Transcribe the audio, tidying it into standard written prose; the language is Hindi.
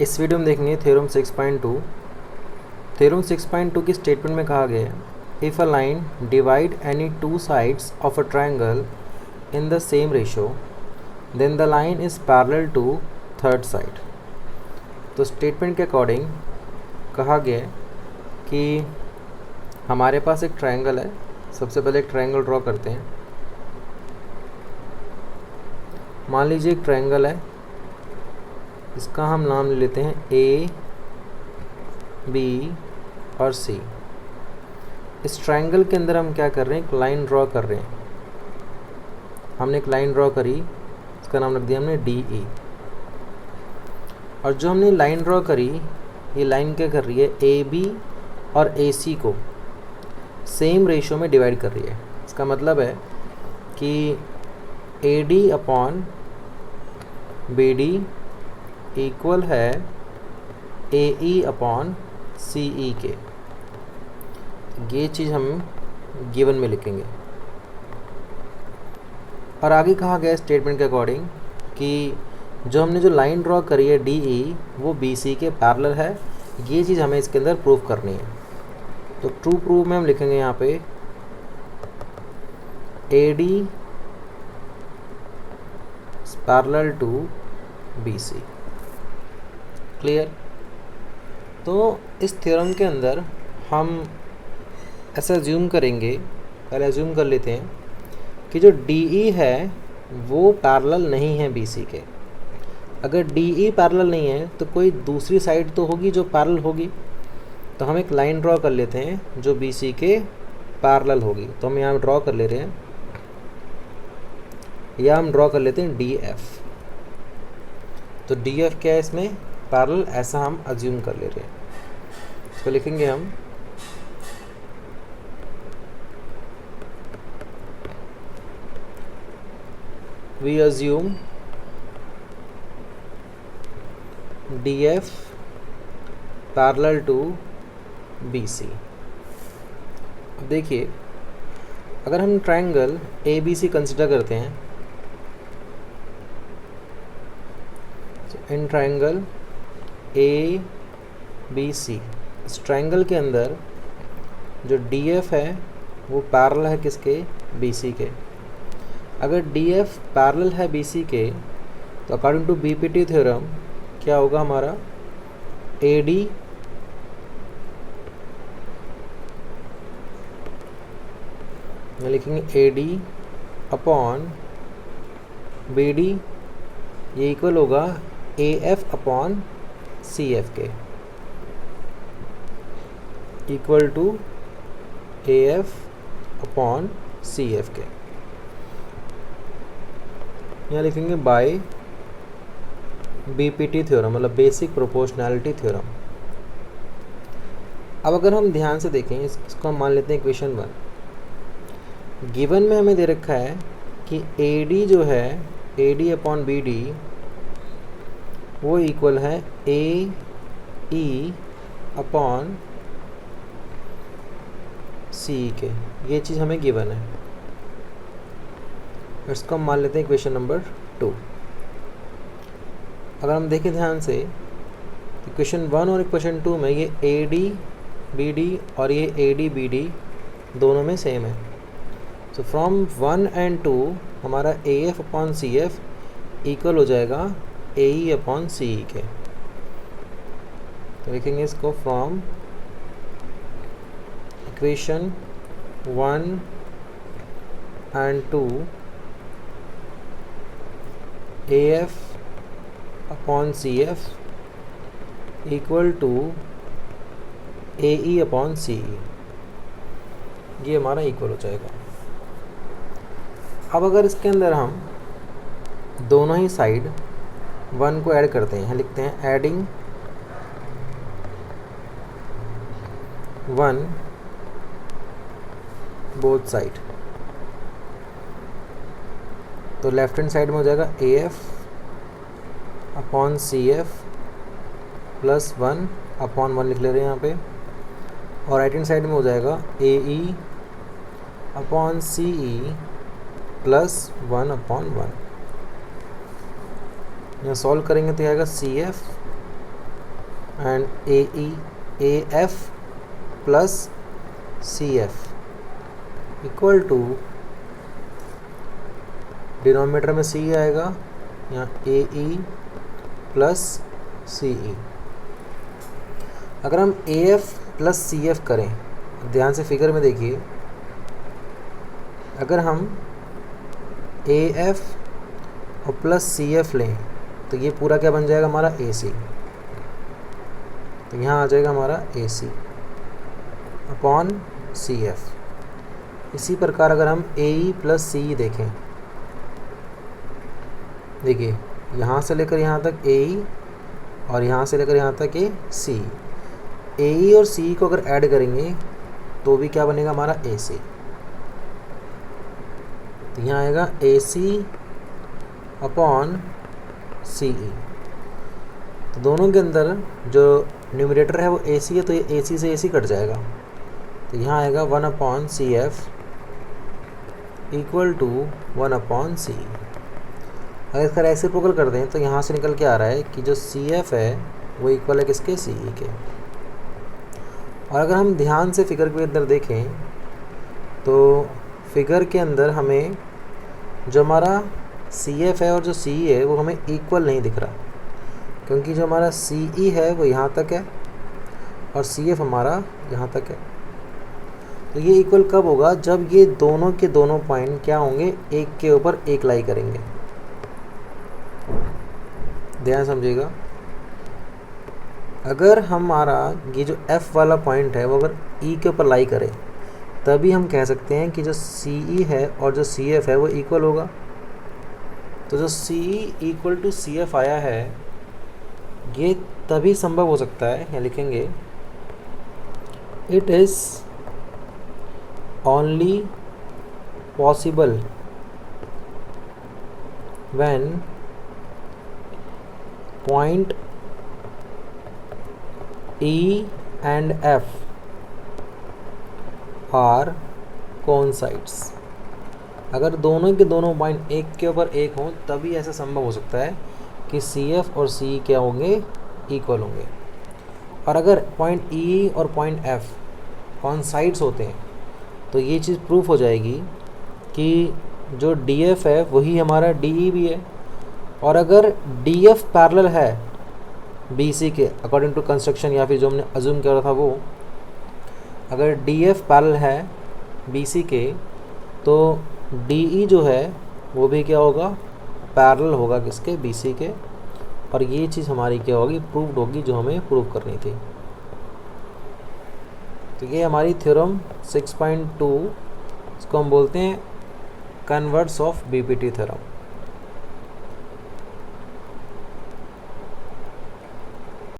इस वीडियो में देखेंगे थ्योरम 6.2। थ्योरम 6.2 की स्टेटमेंट में कहा गया है if a line divide any two sides of a triangle in the same ratio then the line is parallel to third side. तो स्टेटमेंट के अकॉर्डिंग कहा गया है कि हमारे पास एक ट्रायंगल है। सबसे पहले एक ट्रायंगल ड्रॉ करते हैं। मान लीजिए एक ट्रायंगल है, इसका हम नाम ले लेते हैं ए, बी और सी। इस ट्रायंगल के अंदर हम क्या कर रहे हैं, एक लाइन ड्रॉ कर रहे हैं। हमने एक लाइन ड्रॉ करी, इसका नाम रख दिया हमने डी ई। और जो हमने लाइन ड्रॉ करी, ये लाइन क्या कर रही है, ए बी और ए सी को सेम रेशो में डिवाइड कर रही है। इसका मतलब है कि A D upon B D equal है ए ई अपॉन सी ई के। ये चीज़ हम गिवन में लिखेंगे। और आगे कहा गया स्टेटमेंट के अकॉर्डिंग कि जो हमने जो लाइन ड्रॉ करी है डी ई वो बी सी के पैरेलल है। ये चीज़ हमें इसके अंदर प्रूव करनी है। तो ट्रू प्रूव में हम लिखेंगे यहाँ पे A D parallel to B C. Clear. तो इस थ्योरम के अंदर हम ऐसा अज्यूम करेंगे, पहले अज्यूम कर लेते हैं कि जो डी ई है वो पैरेलल नहीं है बी सी के। अगर डी ई पैरेलल नहीं है तो कोई दूसरी साइड तो होगी जो पैरेलल होगी। तो हम एक लाइन ड्रॉ कर लेते हैं जो बी सी के पैरेलल होगी। तो हम यहाँ ड्रॉ कर ले रहे हैं, या हम ड्रॉ कर लेते हैं डी एफ। तो डी एफ क्या है इसमें, पैरेलल, ऐसा हम अज्यूम कर ले रहे हैं। तो लिखेंगे हम we assume D F parallel to B C. अब देखिए, अगर हम triangle A B C consider करते हैं, तो इन ट्रायंगल ए बी सी, इस ट्रायंगल के अंदर जो डी एफ है वो पैरेलल है किसके, बी सी के। अगर डी एफ पैरेलल है बी सी के तो according to B P T theorem क्या होगा हमारा, ए डी लिखेंगे A D upon B D, ये इक्वल होगा A F upon C F के, equal to A F upon C F के। यहाँ लिखेंगे by B P T theorem, मतलब बेसिक प्रोपोर्शनैलिटी थ्योरम। अब अगर हम ध्यान से देखें, इसको हम मान लेते हैं इक्वेशन 1। गिवन में हमें दे रखा है कि ए डी जो है, A D upon B D वो इक्वल है ए ई अपॉन सी के। ये चीज़ हमें गिवन है। इसको हम मान लेते हैं इक्वेशन नंबर 2। अगर हम देखें ध्यान से, इक्वेशन 1 और इक्वेशन 2 में ये ए डी बी डी और ये ए डी बी डी दोनों में सेम है। तो फ्रॉम 1 एंड 2 हमारा A F upon C F equal हो जाएगा ए ई अपॉन सी ई के। तो लिखेंगे इसको from equation 1 and 2 A F upon C F equal to A E upon C E, ये हमारा इक्वल हो जाएगा। अब अगर इसके अंदर हम दोनों ही साइड 1 को ऐड करते हैं, लिखते हैं एडिंग 1 बोथ साइड। तो लेफ्ट हैंड साइड में हो जाएगा A F upon C F plus 1 upon 1 लिख ले रहे हैं यहाँ पे। और राइट हैंड साइड में हो जाएगा A E upon C E plus 1 upon 1। यहाँ सॉल्व करेंगे तो आएगा C F and A F plus C F equal to, denominator में सी आएगा, यहाँ ए ई प्लस सी ई। अगर हम A F plus C F करें, ध्यान से फिगर में देखिए, अगर हम ए एफ और प्लस सी एफ लें तो ये पूरा क्या बन जाएगा हमारा ए सी। तो यहाँ आ जाएगा हमारा ए सी अपॉन सी एफ। इसी प्रकार अगर हम ए ई प्लस सी ई देखें, देखिए यहाँ से लेकर यहाँ तक ए ई और यहाँ से लेकर यहाँ तक ए सी। ए ई और सी ई को अगर ऐड करेंगे तो भी क्या बनेगा हमारा ए सी। तो यहाँ आएगा ए सी अपॉन सी ई। तो दोनों के अंदर जो न्यूमरेटर है वो ए सी है, तो ये ए सी से ए सी कट जाएगा। तो यहाँ आएगा 1 upon C F equal to 1 upon C. अगर इसका रेसिप्रोकल कर दें तो यहाँ से निकल के आ रहा है कि जो सी एफ है वो इक्वल है किसके, सी ई के। और अगर हम ध्यान से फिगर के अंदर देखें तो फिगर के अंदर हमें जो हमारा सी एफ है और जो सी ई है वो हमें इक्वल नहीं दिख रहा, क्योंकि जो हमारा सी ई है वो यहाँ तक है और सी एफ हमारा यहाँ तक है। तो ये इक्वल कब होगा, जब ये दोनों के दोनों पॉइंट क्या होंगे, एक के ऊपर एक लाई करेंगे। ध्यान समझिएगा, अगर हमारा ये जो F वाला पॉइंट है वो अगर E के ऊपर लाई करे तभी हम कह सकते हैं कि जो CE है और जो CF है वो इक्वल होगा। तो जो CE इक्वल टू CF आया है ये तभी संभव हो सकता है, यहाँ लिखेंगे it is only possible when point E and F are coincides. अगर दोनों के दोनों पॉइंट एक के ऊपर एक हों तभी ऐसा संभव हो सकता है कि CF और CE क्या होंगे, इक्वल होंगे। और अगर पॉइंट E और पॉइंट F कोइंसाइड्स होते हैं तो ये चीज़ प्रूफ हो जाएगी कि जो DF है वही हमारा DE भी है। और अगर DF पैरेलल है BC के अकॉर्डिंग टू कंस्ट्रक्शन, या फिर जो हमने अज्यूम किया था वो, अगर DF पैरेलल है BC के तो DE जो है वो भी क्या होगा, पैरेलल होगा किसके, BC के। और ये चीज़ हमारी क्या होगी, प्रूव्ड होगी, जो हमें प्रूव करनी थी। तो ये हमारी थ्योरम 6.2, इसको हम बोलते हैं कन्वर्स ऑफ BPT थ्योरम।